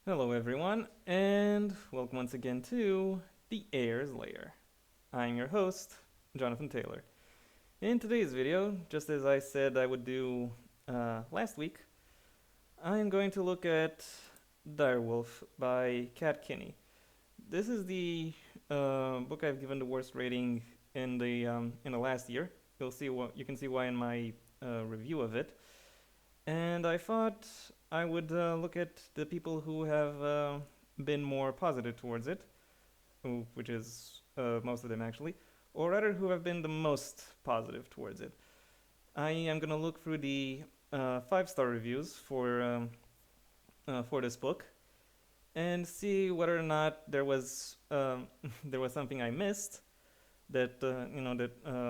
Hello, everyone, and welcome once again to the Heir's Lair. I'm your host, Jonathan Taylor. In today's video, just as I said I would do last week, I am going to look at Dyrwolf by Kat Kinney. This is the book I've given the worst rating in the last year. You can see why in my review of it. And I thought I would look at the people who have been more positive towards it, which is most of them actually, or rather who have been the most positive towards it. I am going to look through the 5-star reviews for this book and see whether or not there was there was something I missed that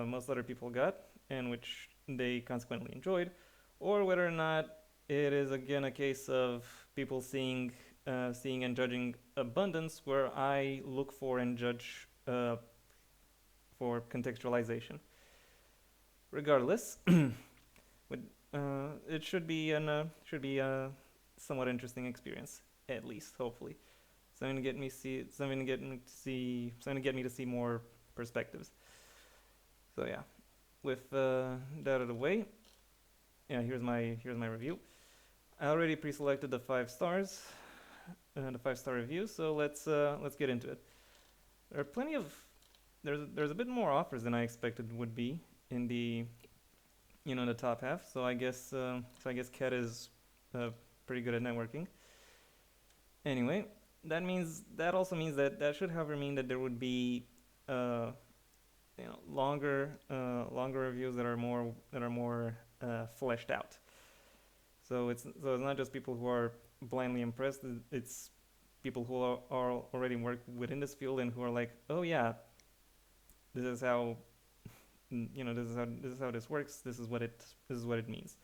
most other people got and which they consequently enjoyed, or whether or not it is again a case of people seeing and judging abundance, where I look for and judge for contextualization. Regardless, it should be a somewhat interesting experience, at least hopefully. Something to get me to see more perspectives. So yeah, with that out of the way, yeah, here's my review. I already pre-selected the 5 stars, the 5-star review. So let's get into it. There are plenty of there's a bit more offers than I expected would be in the top half. So I guess Kat is pretty good at networking. Anyway, that also means that should however mean that there would be uh, longer reviews that are more fleshed out. So it's not just people who are blindly impressed. It's people who are already work within this field and who are like, oh yeah, this is how this works. This is what it means.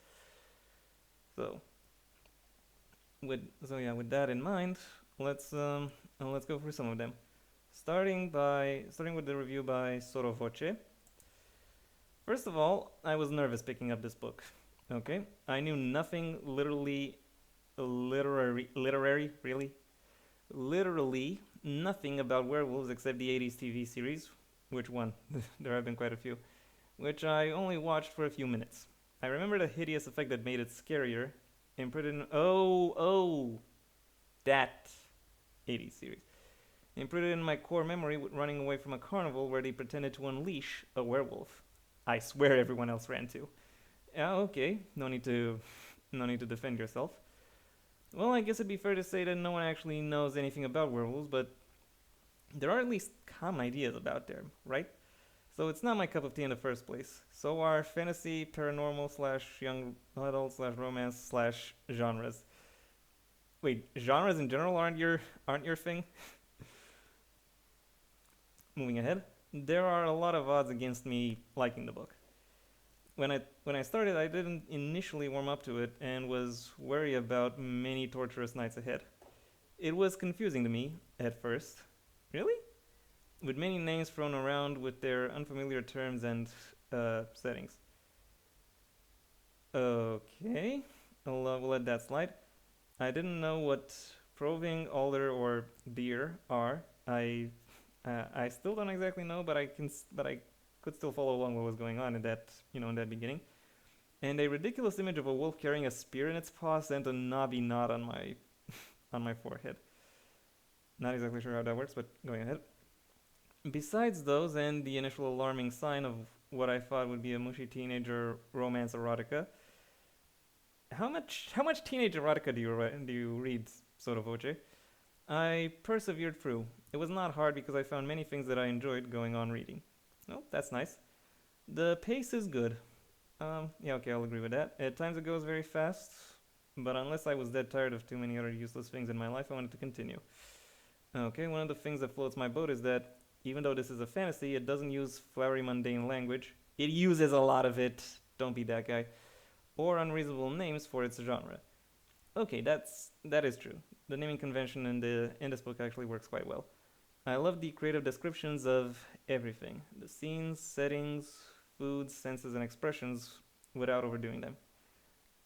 So with that in mind, let's go through some of them. Starting with the review by Soro Voce. First of all, I was nervous picking up this book. Okay, I knew nothing literary, really, literally nothing about werewolves except the 80s TV series, which one? There have been quite a few, which I only watched for a few minutes. I remember the hideous effect that made it scarier and put it in. Oh, that 80s series. And put it in my core memory with running away from a carnival where they pretended to unleash a werewolf. I swear everyone else ran too. Yeah, okay. No need to defend yourself. Well, I guess it'd be fair to say that no one actually knows anything about werewolves, but there are at least common ideas about them, right? So it's not my cup of tea in the first place. So are fantasy, paranormal slash young adult slash romance slash genres. Wait, genres in general aren't your thing? Moving ahead, there are a lot of odds against me liking the book. When I started, I didn't initially warm up to it and was wary about many torturous nights ahead. It was confusing to me at first. Really? With many names thrown around with their unfamiliar terms and settings. Okay, we'll let that slide. I didn't know what proving, alder, or deer are. I still don't exactly know, but I could still follow along what was going on in that beginning. And a ridiculous image of a wolf carrying a spear in its paw sent a knobby knot on my forehead. Not exactly sure how that works, but going ahead. Besides those and the initial alarming sign of what I thought would be a mushy teenager romance erotica, how much teenage erotica do you read, sort of Oche? I persevered through. It was not hard because I found many things that I enjoyed going on reading. Oh, that's nice. The pace is good. Yeah, okay, I'll agree with that. At times it goes very fast, but unless I was dead tired of too many other useless things in my life, I wanted to continue. Okay, one of the things that floats my boat is that even though this is a fantasy, it doesn't use flowery mundane language. It uses a lot of it. Don't be that guy. Or unreasonable names for its genre. Okay, that is true. The naming convention in this book actually works quite well. I love the creative descriptions of everything: the scenes, settings, foods, senses, and expressions without overdoing them.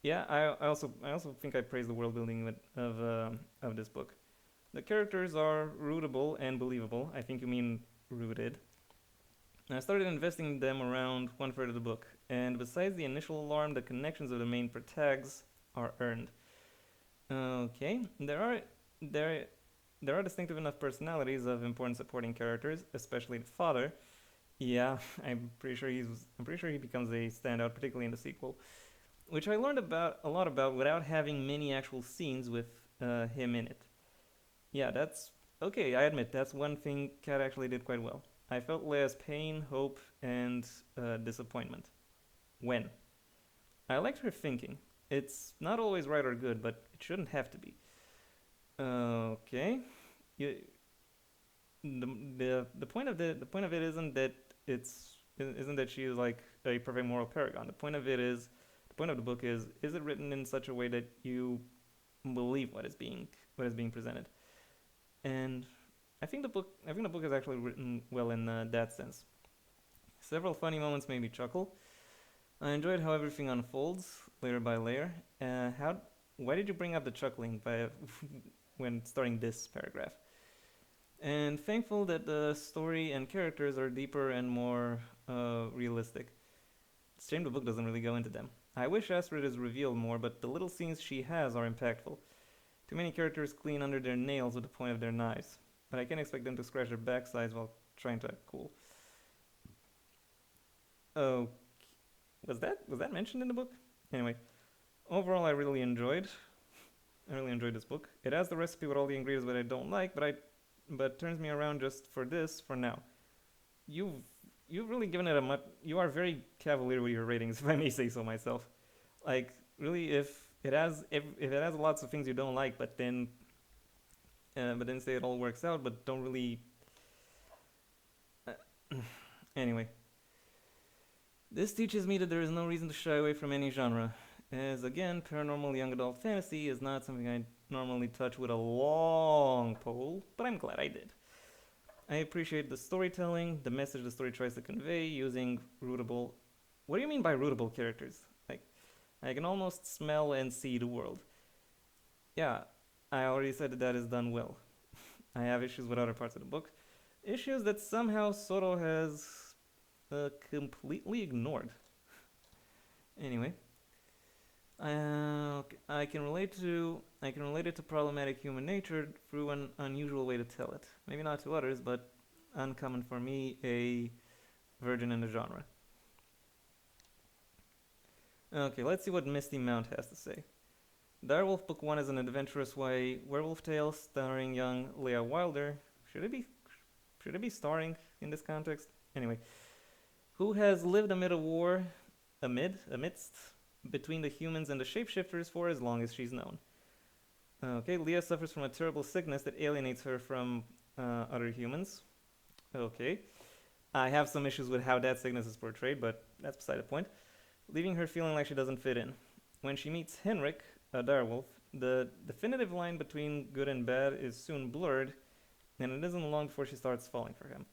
Yeah, I also think I praise the world building of this book. The characters are rootable and believable. I think you mean rooted. And I started investing in them around one third of the book, and besides the initial alarm, the connections of the main protags are earned. Okay, there there are distinctive enough personalities of important supporting characters, especially the father. Yeah, I'm pretty sure he becomes a standout, particularly in the sequel, which I learned about a lot about without having many actual scenes with him in it. Yeah, that's okay. I admit that's one thing Kat actually did quite well. I felt Leia's pain, hope, and disappointment. When I liked her thinking. It's not always right or good, but it shouldn't have to be. Okay, you, the point of the point of it isn't that she is like a perfect moral paragon. The point of the book is it written in such a way that you believe what is being presented. And I think the book is actually written well in that sense. Several funny moments made me chuckle. I enjoyed how everything unfolds layer by layer. How why did you bring up the chuckling by when starting this paragraph? And thankful that the story and characters are deeper and more realistic. It's a shame the book doesn't really go into them. I wish Astrid is revealed more, but the little scenes she has are impactful. Too many characters clean under their nails with the point of their knives, but I can't expect them to scratch their backsides while trying to act cool. Oh, was that mentioned in the book? Anyway, overall, I really enjoyed this book. It has the recipe with all the ingredients that I don't like, but turns me around just for this for now. You've you've really given it a much. You are very cavalier with your ratings, if I may say so myself. Like really, if it has lots of things you don't like, but then say it all works out, but don't really. Uh, anyway, this teaches me that there is no reason to shy away from any genre, as again, paranormal young adult fantasy is not something I normally touch with a long pole, but I'm glad I did. I appreciate the storytelling, the message the story tries to convey using rootable. What do you mean by rootable characters? Like, I can almost smell and see the world. Yeah, I already said that that is done well. I have issues with other parts of the book. Issues that somehow Soto has completely ignored. Anyway, I can relate it to problematic human nature through an unusual way to tell it. Maybe not to others, but uncommon for me, a virgin in the genre. Okay, let's see what Misty Mount has to say. Dyrwolf Book 1 is an adventurous YA werewolf tale starring young Leah Wilder. Should it be should it be starring in this context? Anyway, who has lived amid a war amidst between the humans and the shapeshifters for as long as she's known. Okay, Leah suffers from a terrible sickness that alienates her from other humans. Okay, I have some issues with how that sickness is portrayed, but that's beside the point. Leaving her feeling like she doesn't fit in. When she meets Henrik, a direwolf, the definitive line between good and bad is soon blurred, and it isn't long before she starts falling for him.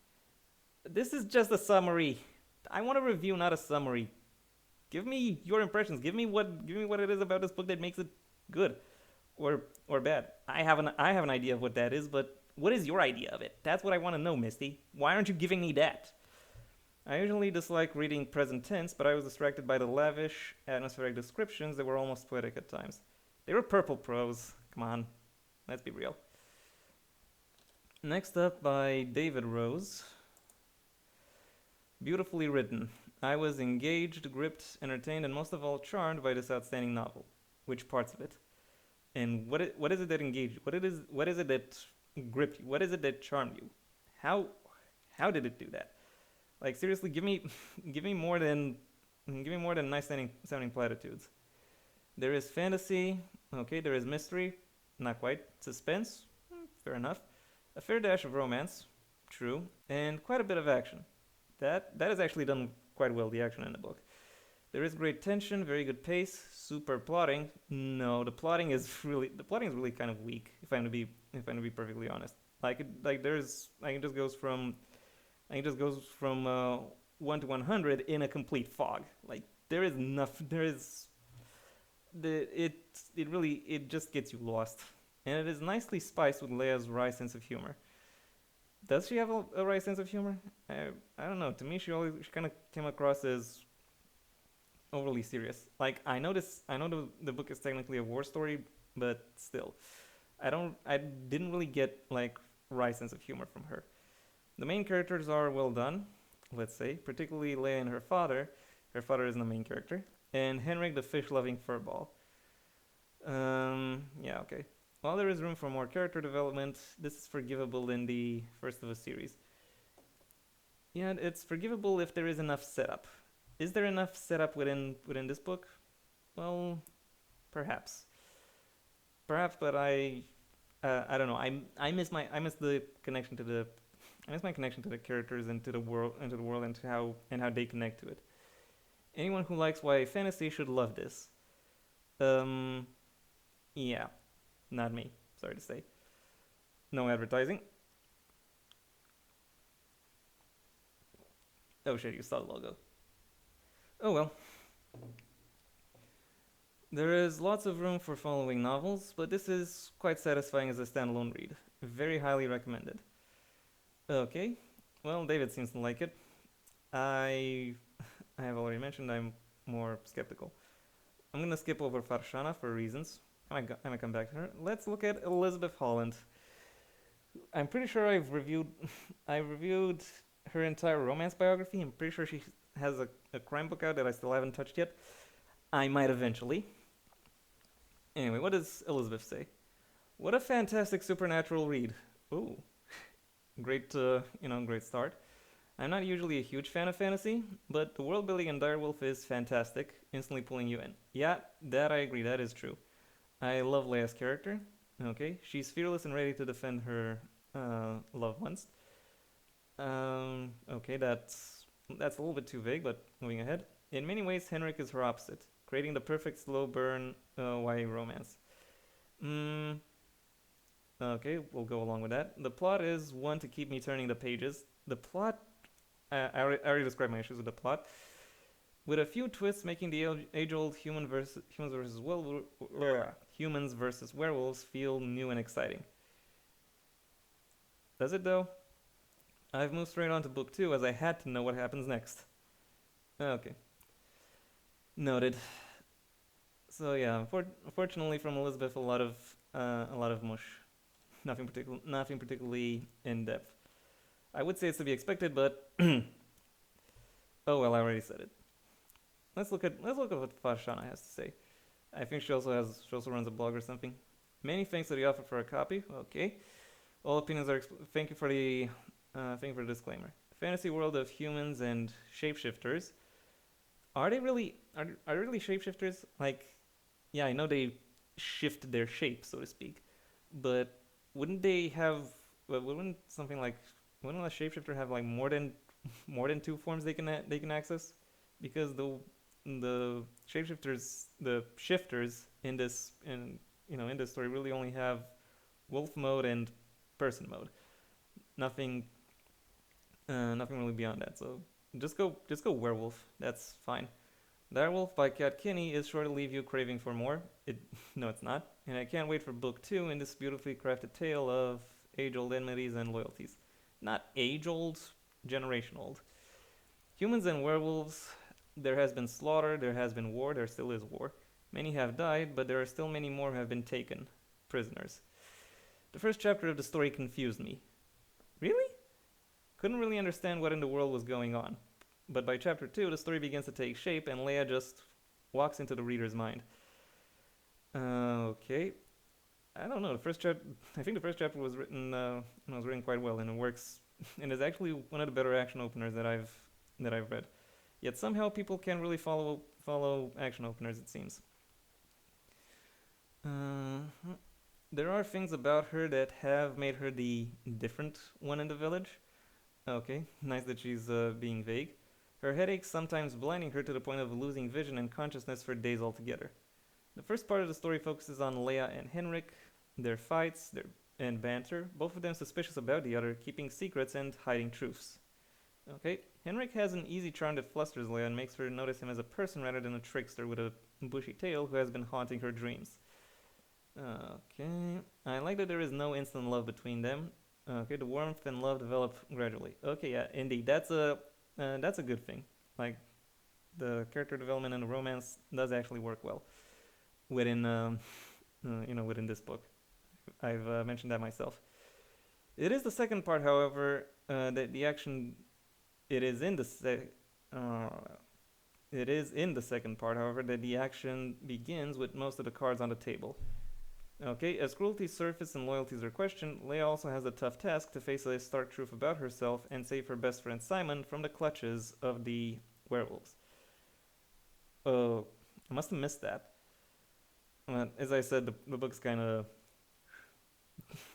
This is just a summary. I want a review, not a summary. Give me your impressions. Give me what it is about this book that makes it good or bad. I have an idea of what that is, but what is your idea of it? That's what I want to know, Misty. Why aren't you giving me that? I usually dislike reading present tense, but I was distracted by the lavish, atmospheric descriptions that were almost poetic at times. They were purple prose. Come on, let's be real. Next up by David Rose. Beautifully written. I was engaged, gripped, entertained, and most of all charmed by this outstanding novel. Which parts of it? And what is it that engaged you? What is it that gripped you? What is it that charmed you? How how did it do that? Like seriously, give me more than nice sounding platitudes. There is fantasy, okay, there is mystery, not quite. Suspense, fair enough. A fair dash of romance, true, and quite a bit of action. That is actually done quite well, the action in the book. There is great tension, very good pace, super plotting. No, the plotting is really kind of weak. If I'm to be perfectly honest, like it just goes from 1 to 100 in a complete fog. Like there is it just gets you lost, and it is nicely spiced with Leia's wry sense of humor. Does she have a wry sense of humor? I don't know. To me, she kind of came across as overly serious. Like I know the book is technically a war story, but still, I didn't really get like wry sense of humor from her. The main characters are well done, let's say, particularly Leia and her father. Her father is the main character, and Henrik the fish-loving furball. Yeah, okay. While there is room for more character development, this is forgivable in the first of a series. Yeah, it's forgivable if there is enough setup. Is there enough setup within this book? Well, perhaps, perhaps, but I don't know. I miss the connection to the I miss my connection to the characters and to the world and to how they connect to it. Anyone who likes YA fantasy should love this. Um, yeah, not me. Sorry to say. No advertising. Oh shit, you saw the logo. Oh well. There is lots of room for following novels, but this is quite satisfying as a standalone read. Very highly recommended. Okay. Well, David seems to like it. I I have already mentioned I'm more skeptical. I'm gonna skip over Farshana for reasons. I might come back to her. Let's look at Elizabeth Holland. I'm pretty sure I reviewed her entire romance biography. I'm pretty sure she has a crime book out that I still haven't touched yet. I might eventually. Anyway, what does Elizabeth say? What a fantastic supernatural read. Ooh, great, great start. I'm not usually a huge fan of fantasy, but the world building in Dyrwolf is fantastic, instantly pulling you in. Yeah, that I agree, that is true. I love Leia's character. Okay, she's fearless and ready to defend her loved ones. Okay, that's a little bit too vague, but moving ahead. In many ways, Henrik is her opposite, creating the perfect slow burn YA romance. Mm, okay, we'll go along with that. The plot is one to keep me turning the pages. The plot, I already described my issues with the plot. With a few twists making the age-old humans versus werewolves feel new and exciting. Does it though? I've moved straight on to book 2 as I had to know what happens next. Okay, noted. So yeah, unfortunately from Elizabeth, a lot of mush. Nothing particularly in depth. I would say it's to be expected, but oh well, I already said it. Let's look at what Farshana has to say. I think she also runs a blog or something. Many thanks to the offer for a copy. Okay, all opinions are. Thank you for the disclaimer. Fantasy world of humans and shapeshifters. Are they really shapeshifters? Like, yeah, I know they shift their shape, so to speak, but wouldn't they have? Wouldn't something like wouldn't a shapeshifter have like more than two forms they can access? Because the shapeshifters the shifters in this story really only have wolf mode and person mode. Nothing nothing really beyond that. So just go werewolf. That's fine. Direwolf by Kat Kinney is sure to leave you craving for more. It no, it's not. And I can't wait for book 2 in this beautifully crafted tale of age-old enmities and loyalties. Not age-old, generation-old. Humans and werewolves. There has been slaughter. There has been war. There still is war. Many have died, but there are still many more who have been taken, prisoners. The first chapter of the story confused me. Really? Couldn't really understand what in the world was going on. But by chapter 2, the story begins to take shape and Leia just walks into the reader's mind. Okay. I don't know. I think the first chapter was written quite well, and it works, and is actually one of the better action openers that I've read. Yet somehow people can't really follow action openers. It seems. There are things about her that have made her the different one in the village. Okay, nice that she's being vague. Her headaches sometimes blinding her to the point of losing vision and consciousness for days altogether. The first part of the story focuses on Leia and Henrik, their fights, and banter, both of them suspicious about the other, keeping secrets and hiding truths. Okay, Henrik has an easy charm that flusters Leia and makes her notice him as a person rather than a trickster with a bushy tail who has been haunting her dreams. Okay, I like that there is no instant love between them. Okay, the warmth and love develop gradually. Okay, yeah, indeed, that's a good thing. Like the character development and the romance does actually work well within within this book. I've mentioned that myself. It is the second part, however, that the action it is in the se- uh, it is in the second part, however, that the action begins with most of the cards on the table. Okay, as cruelties surface and loyalties are questioned, Leia also has a tough task to face a stark truth about herself and save her best friend Simon from the clutches of the werewolves. Oh, I must have missed that. As I said, the book's kind of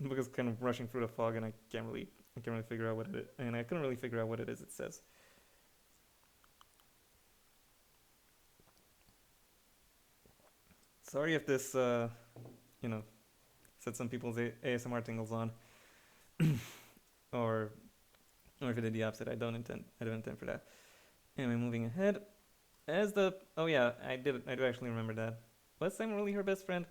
the book is kind of rushing through the fog, and I can't really figure out what it is, and I couldn't really figure out what it is it says. Sorry if this you know set some people's ASMR tingles on, or if it did the opposite. I don't intend for that. Anyway, moving ahead. As the oh yeah, I do actually remember that. Was Simon really her best friend?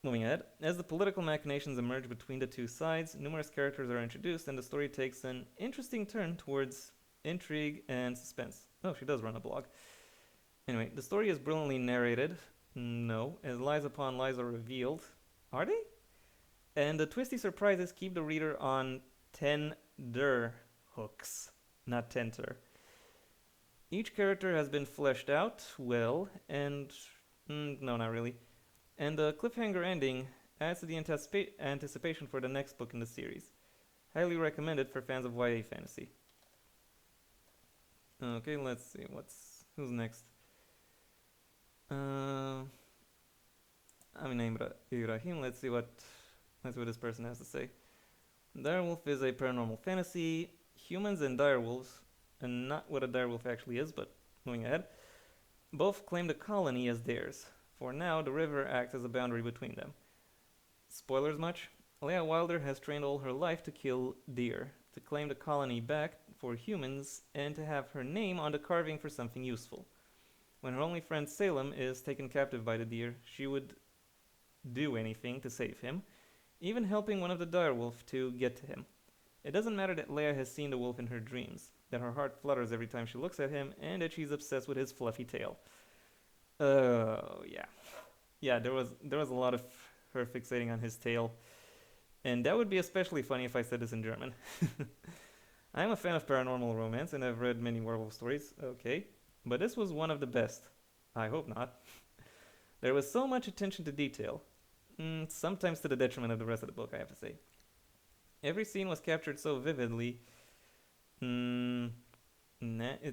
Moving ahead, as the political machinations emerge between the two sides, numerous characters are introduced, and the story takes an interesting turn towards intrigue and suspense. Oh, she does run a blog. Anyway, the story is brilliantly narrated. No, as lies upon lies are revealed. Are they? And the twisty surprises keep the reader on tender hooks, not tenter. Each character has been fleshed out well, and no, not really. And the cliffhanger ending adds to the anticipation for the next book in the series. Highly recommended for fans of YA fantasy. Okay, let's see. Who's next? Amin Ibrahim. Let's see what this person has to say. Dyrwolf is a paranormal fantasy. Humans and direwolves, and not what a direwolf actually is, but moving ahead, both claim the colony as theirs. For now, the river acts as a boundary between them. Spoilers much? Leia Wilder has trained all her life to kill deer, to claim the colony back for humans, and to have her name on the carving for something useful. When her only friend Salem is taken captive by the deer, she would do anything to save him, even helping one of the direwolf to get to him. It doesn't matter that Leia has seen the wolf in her dreams, that her heart flutters every time she looks at him, and that she's obsessed with his fluffy tail. Yeah. Yeah, there was a lot of her fixating on his tail. And that would be especially funny if I said this in German. I'm a fan of paranormal romance and I've read many werewolf stories, okay. But this was one of the best. I hope not. There was so much attention to detail. Sometimes to the detriment of the rest of the book, I have to say. Every scene was captured so vividly. It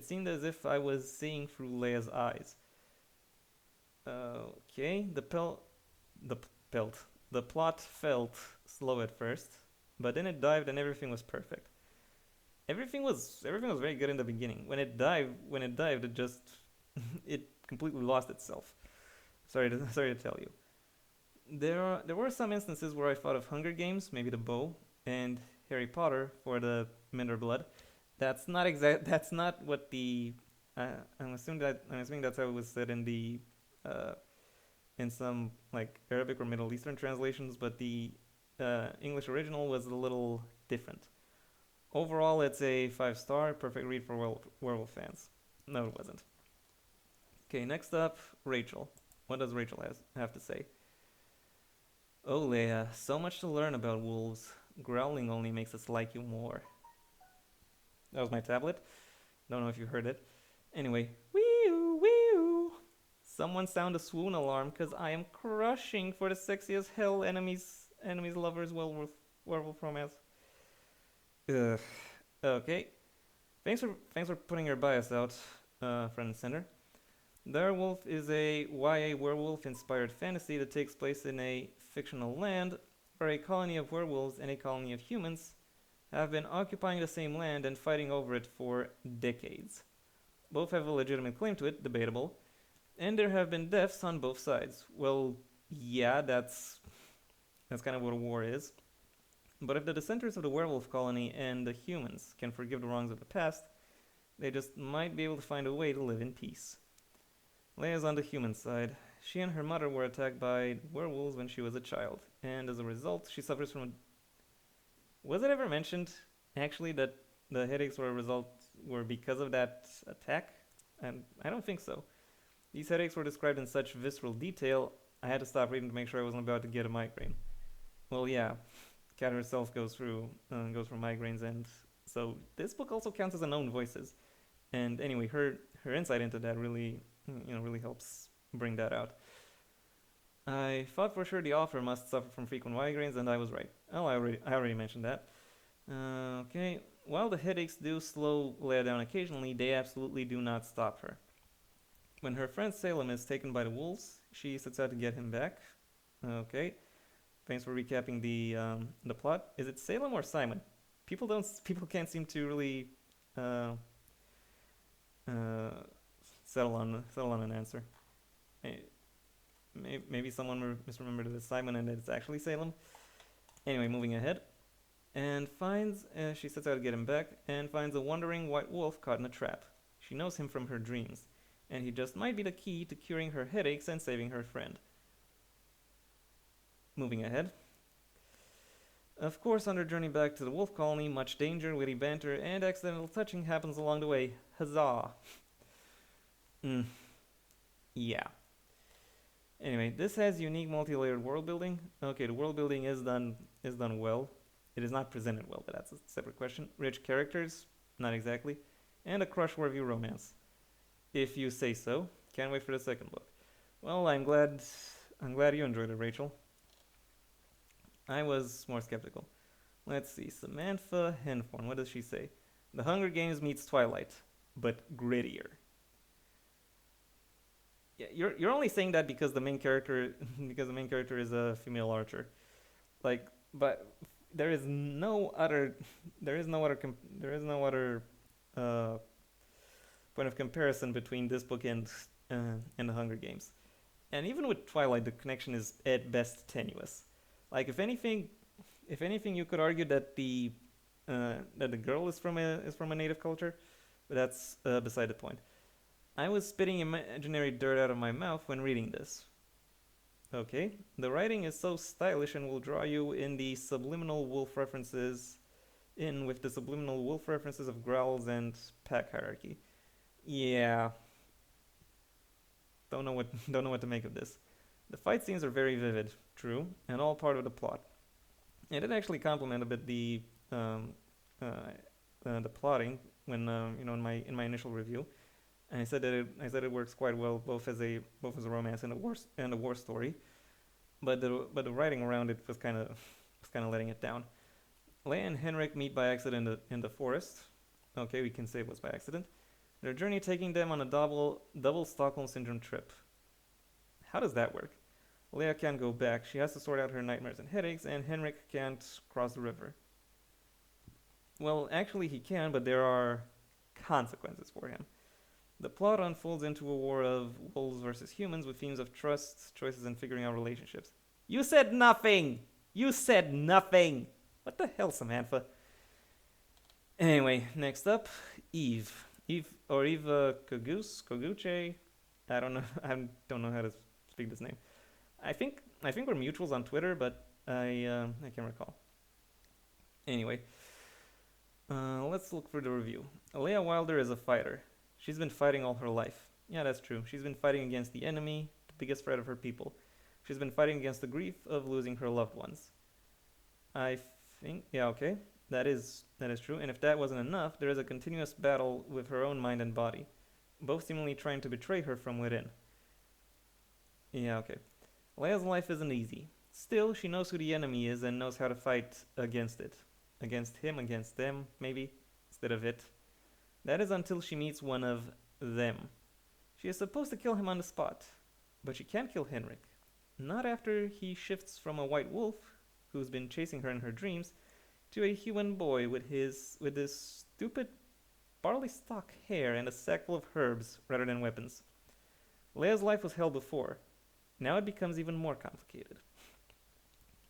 seemed as if I was seeing through Leia's eyes. Okay, the pelt. The plot felt slow at first, but then it dived and everything was perfect. Everything was very good in the beginning. When it dived, it just it completely lost itself. Sorry to tell you. There were some instances where I thought of Hunger Games, maybe the bow, and Harry Potter for the Minder Blood. That's not exact. That's not what the. I'm assuming that's how it was said uh, in some like Arabic or Middle Eastern translations, but the English original was a little different. Overall, it's a 5-star, perfect read for werewolf fans. No, it wasn't. Okay, next up, Rachel. What does Rachel have to say? Oh, Leia, so much to learn about wolves. Growling only makes us like you more. That was my tablet. Don't know if you heard it. Anyway, wee-oo, wee-oo. Someone sound a swoon alarm, cause I am crushing for the sexiest hell enemies lovers werewolf romance. Ugh. Okay. Thanks for putting your bias out, front and center. Dyrwolf is a YA werewolf-inspired fantasy that takes place in a fictional land where a colony of werewolves and a colony of humans have been occupying the same land and fighting over it for decades. Both have a legitimate claim to it, debatable, and there have been deaths on both sides. Well, yeah, that's kind of what a war is. But if the dissenters of the werewolf colony and the humans can forgive the wrongs of the past, they just might be able to find a way to live in peace. Leia's on the human side. She and her mother were attacked by werewolves when she was a child, and as a result, she suffers from a... Was it ever mentioned, actually, that the headaches were because of that attack? And I don't think so. These headaches were described in such visceral detail, I had to stop reading to make sure I wasn't about to get a migraine. Well, yeah, Kat herself goes for migraines, and so this book also counts as unknown voices. And anyway, her insight into that really helps bring that out. I thought for sure the author must suffer from frequent migraines, and I was right. Oh, I already mentioned that. Okay, while the headaches do slow Leia down occasionally, they absolutely do not stop her. When her friend Salem is taken by the wolves, she sets out to get him back. Okay, thanks for recapping the plot. Is it Salem or Simon? People can't seem to really uh, uh, settle on an answer. Maybe someone misremembered it as Simon and it's actually Salem. Anyway, moving ahead. And she sets out to get him back, and finds a wandering white wolf caught in a trap. She knows him from her dreams, and he just might be the key to curing her headaches and saving her friend. Moving ahead. Of course, on their journey back to the wolf colony, much danger, witty banter, and accidental touching happens along the way. Huzzah! Yeah. Anyway, this has unique multi-layered world building. Okay, the world building is done well. It is not presented well, but that's a separate question. Rich characters, not exactly, and a crush-worthy romance, if you say so. Can't wait for the second book. Well, I'm glad you enjoyed it, Rachel. I was more skeptical. Let's see, Samantha Henforn, what does she say? The Hunger Games meets Twilight, but grittier. Yeah, you're only saying that because the main character is a female archer. Like, but there is no other uh, point of comparison between this book and the Hunger Games. And even with Twilight, the connection is at best tenuous. Like, if anything, you could argue that the girl is from a native culture, but that's beside the point. I was spitting imaginary dirt out of my mouth when reading this. Okay, the writing is so stylish and will draw you in with the subliminal wolf references of growls and pack hierarchy. Yeah, don't know what to make of this. The fight scenes are very vivid, true, and all part of the plot. It did actually complement a bit the plotting when in my initial review. And I said it works quite well both as a romance and a war story, but the writing around it was kind of letting it down. Leia and Henrik meet by accident in the forest. Okay, we can say it was by accident. Their journey taking them on a double Stockholm syndrome trip. How does that work? Leia can't go back. She has to sort out her nightmares and headaches, and Henrik can't cross the river. Well, actually he can, but there are consequences for him. The plot unfolds into a war of wolves versus humans with themes of trust, choices, and figuring out relationships. You said nothing! You said nothing! What the hell, Samantha? Anyway, next up, Eve. Eve Koguche. I don't know. I don't know how to speak this name. I think we're mutuals on Twitter, but I can't recall. Anyway, let's look for the review. Leia Wilder is a fighter. She's been fighting all her life. Yeah, that's true. She's been fighting against the enemy, the biggest threat of her people. She's been fighting against the grief of losing her loved ones. I think, yeah, okay, that is true. And if that wasn't enough, there is a continuous battle with her own mind and body, both seemingly trying to betray her from within. Yeah, okay. Leia's life isn't easy. Still, she knows who the enemy is and knows how to fight against it. Against him, against them, maybe, instead of it. That is until she meets one of them. She is supposed to kill him on the spot, but she can't kill Henrik. Not after he shifts from a white wolf, who's been chasing her in her dreams, to a human boy with this stupid barley stalk hair and a sack full of herbs rather than weapons. Leia's life was hell before. Now it becomes even more complicated.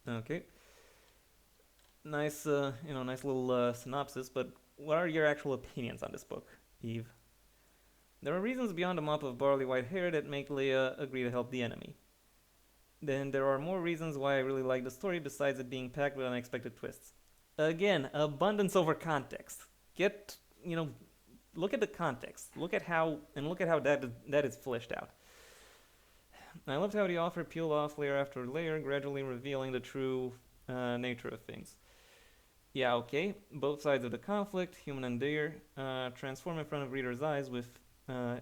Okay. Nice little synopsis, but what are your actual opinions on this book, Eve? There are reasons beyond a mop of barley white hair that make Leia agree to help the enemy. Then there are more reasons why I really like the story besides it being packed with unexpected twists. Again, abundance over context. Get, you know, look at the context. Look at how that is fleshed out. I loved how the author peeled off layer after layer, gradually revealing the true nature of things. Yeah, okay. Both sides of the conflict, human and Deer, transform in front of readers' eyes with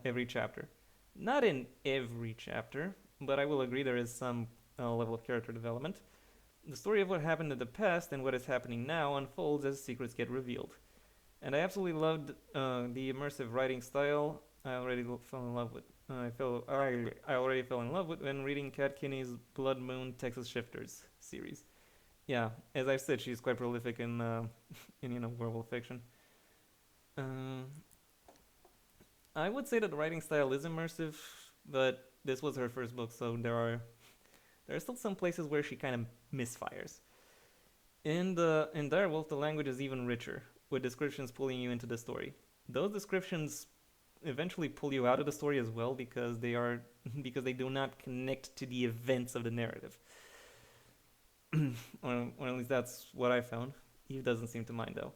every chapter. Not in every chapter, but I will agree there is some level of character development. The story of what happened in the past and what is happening now unfolds as secrets get revealed. And I absolutely loved the immersive writing style. I already fell in love with. I already fell in love with when reading Kat Kinney's Blood Moon Texas Shifters series. Yeah, as I said, she's quite prolific in in werewolf fiction. Uh, I would say that the writing style is immersive, but this was her first book, so there are still some places where she kind of misfires. In Dyrwolf, the language is even richer, with descriptions pulling you into the story. Those descriptions eventually pull you out of the story as well because they do not connect to the events of the narrative. Or at least that's what I found. Eve doesn't seem to mind though.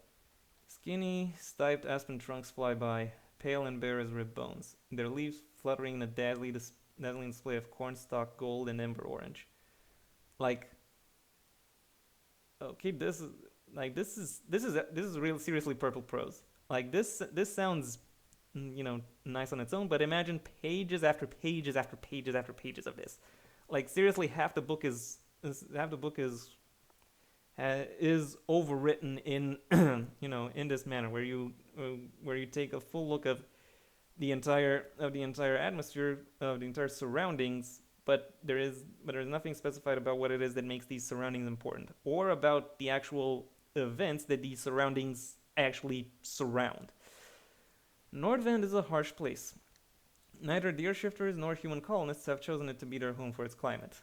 Skinny, stiped aspen trunks fly by, pale and bare as ribbed bones, their leaves fluttering in a dazzling display of cornstalk gold and ember orange. Like, okay, this is real seriously purple prose. Like this sounds nice on its own, but imagine pages after pages after pages after pages of this. Like seriously, half the book is overwritten in in this manner where you take a full look of the entire atmosphere of the entire surroundings, but there's nothing specified about what it is that makes these surroundings important or about the actual events that these surroundings actually surround. Nordvand is a harsh place. Neither deer shifters nor human colonists have chosen it to be their home for its climate.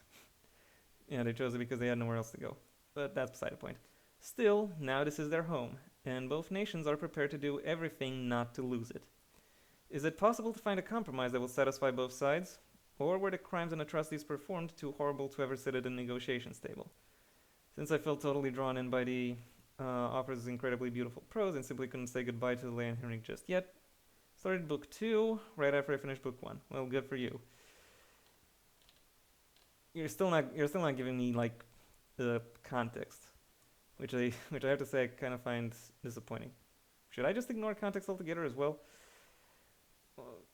Yeah, they chose it because they had nowhere else to go. But that's beside the point. Still, now this is their home, and both nations are prepared to do everything not to lose it. Is it possible to find a compromise that will satisfy both sides? Or were the crimes and atrocities performed too horrible to ever sit at a negotiations table? Since I felt totally drawn in by the author's incredibly beautiful prose and simply couldn't say goodbye to Leia and Henrik just yet, started book 2 right after I finished book 1. Well, good for you. You're still not giving me like the context, which I have to say I kind of find disappointing. Should I just ignore context altogether as well?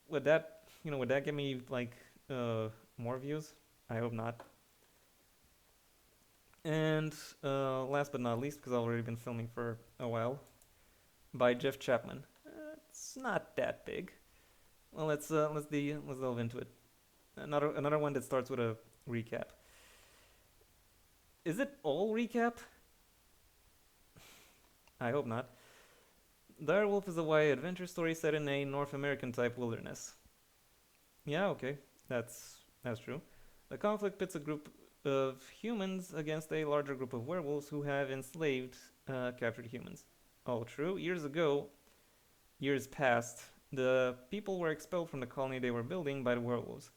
Would that get me like more views? I hope not. And last but not least, because I've already been filming for a while, by Jeff Chapman. It's not that big. Well, let's delve into it. Another one that starts with a recap. Is it all recap? I hope not. Dyrwolf is a YA adventure story set in a North American type wilderness. Yeah, okay, that's true. The conflict pits a group of humans against a larger group of werewolves who have enslaved captured humans. All true. Years passed. The people were expelled from the colony they were building by the werewolves.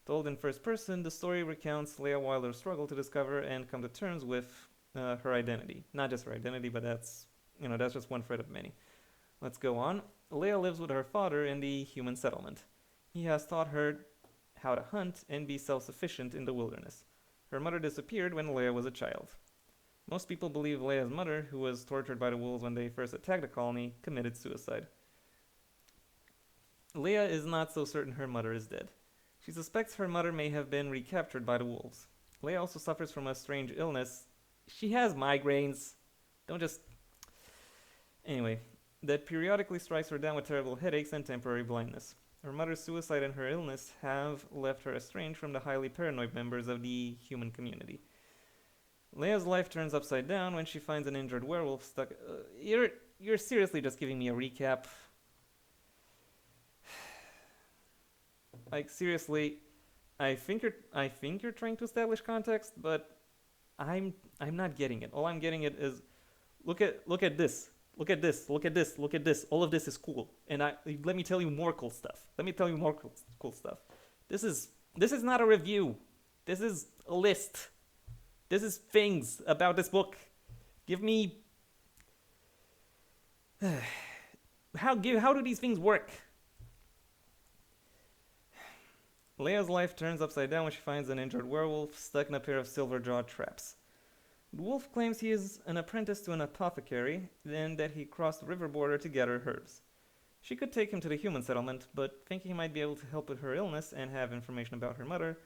Told in first person, the story recounts Leia Wilder's struggle to discover and come to terms with her identity. Not just her identity, but that's just one thread of many. Let's go on. Leia lives with her father in the human settlement. He has taught her how to hunt and be self-sufficient in the wilderness. Her mother disappeared when Leia was a child. Most people believe Leia's mother, who was tortured by the wolves when they first attacked the colony, committed suicide. Leia is not so certain her mother is dead. She suspects her mother may have been recaptured by the wolves. Leia also suffers from a strange illness. She has migraines. Don't just... Anyway, that periodically strikes her down with terrible headaches and temporary blindness. Her mother's suicide and her illness have left her estranged from the highly paranoid members of the human community. Leia's life turns upside down when she finds an injured werewolf stuck... You're seriously just giving me a recap? Like seriously, I think you're trying to establish context, but I'm not getting it. All I'm getting it is look at this. Look at this, look at this, look at this. All of this is cool. And let me tell you more cool stuff. Let me tell you more cool stuff. This is not a review. This is a list. This is things about this book. Give me how do these things work? Leia's life turns upside down when she finds an injured werewolf stuck in a pair of silver-jawed traps. The wolf claims he is an apprentice to an apothecary, and that he crossed the river border to gather herbs. She could take him to the human settlement, but thinking he might be able to help with her illness and have information about her mother,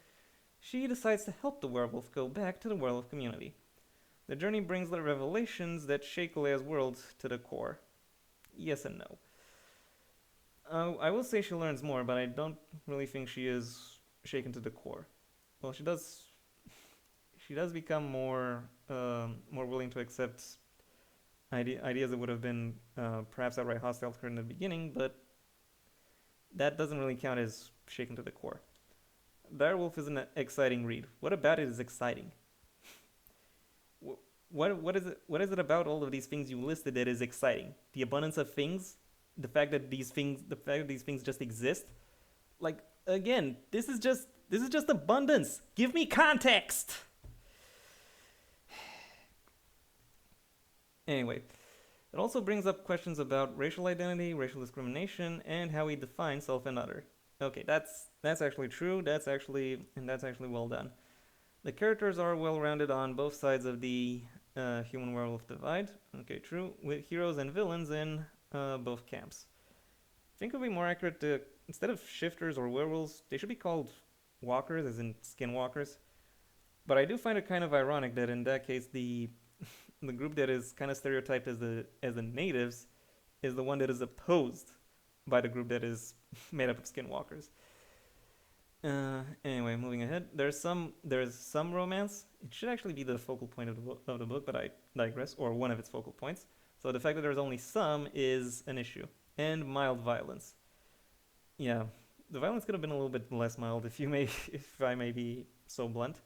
she decides to help the werewolf go back to the werewolf community. The journey brings the revelations that shake Leia's world to the core. Yes and no. I will say she learns more, but I don't really think she is shaken to the core. Well, she does become more willing to accept ideas that would have been perhaps outright hostile to her in the beginning, but that doesn't really count as shaken to the core. Dyrwolf is an exciting read. What about it is exciting? What is it about all of these things you listed that is exciting? The abundance of things, the fact that these things just exist. Like, again, this is just abundance. Give me context. Anyway, it also brings up questions about racial identity, racial discrimination, and how we define self and other. Okay, that's actually true. That's actually well done. The characters are well rounded on both sides of the human werewolf divide. Okay, true. With heroes and villains in both camps. I think it would be more accurate to, instead of shifters or werewolves, they should be called walkers, as in skinwalkers. But I do find it kind of ironic that in that case the group that is kind of stereotyped as the natives is the one that is opposed by the group that is made up of skinwalkers. Anyway, moving ahead. There's some romance. It should actually be the focal point of the book, but I digress, or one of its focal points. So the fact that there's only some is an issue. And mild violence. Yeah, the violence could have been a little bit less mild if I may be so blunt.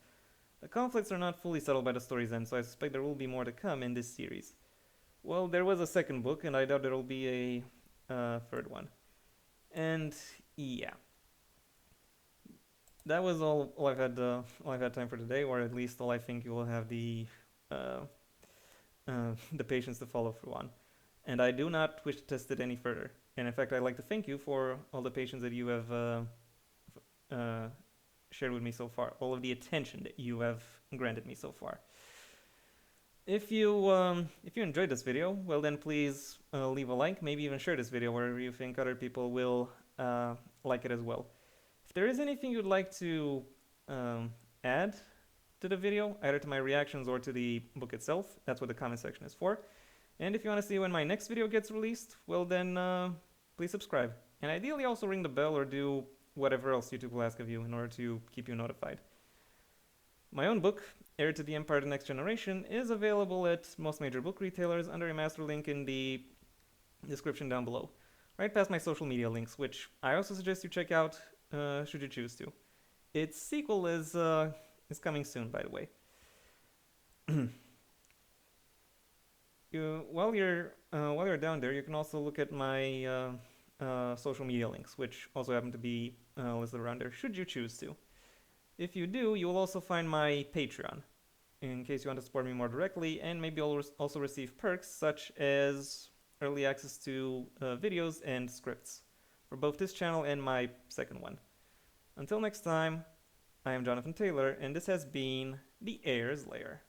The conflicts are not fully settled by the story's end, so I suspect there will be more to come in this series. Well, there was a second book, and I doubt there will be a third one. And yeah, that was all I've had time for today, or at least all I think you will have the patience to follow through on. And I do not wish to test it any further. And in fact, I'd like to thank you for all the patience that you have shared with me so far, all of the attention that you have granted me so far. If you enjoyed this video, well then please leave a like, maybe even share this video wherever you think other people will like it as well. If there is anything you'd like to add to the video, either to my reactions or to the book itself, that's what the comment section is for. And if you want to see when my next video gets released, well then please subscribe. And ideally also ring the bell or do whatever else YouTube will ask of you in order to keep you notified. My own book, Heir to the Empire: The Next Generation, is available at most major book retailers under a master link in the description down below, right past my social media links, which I also suggest you check out should you choose to. Its sequel is coming soon, by the way. While you're down there, you can also look at my social media links, which also happen to be listed around there, should you choose to. If you do, you will also find my Patreon, in case you want to support me more directly, and maybe you'll also receive perks such as early access to videos and scripts for both this channel and my second one. Until next time, I am Jonathan Taylor, and this has been the Heir's Lair.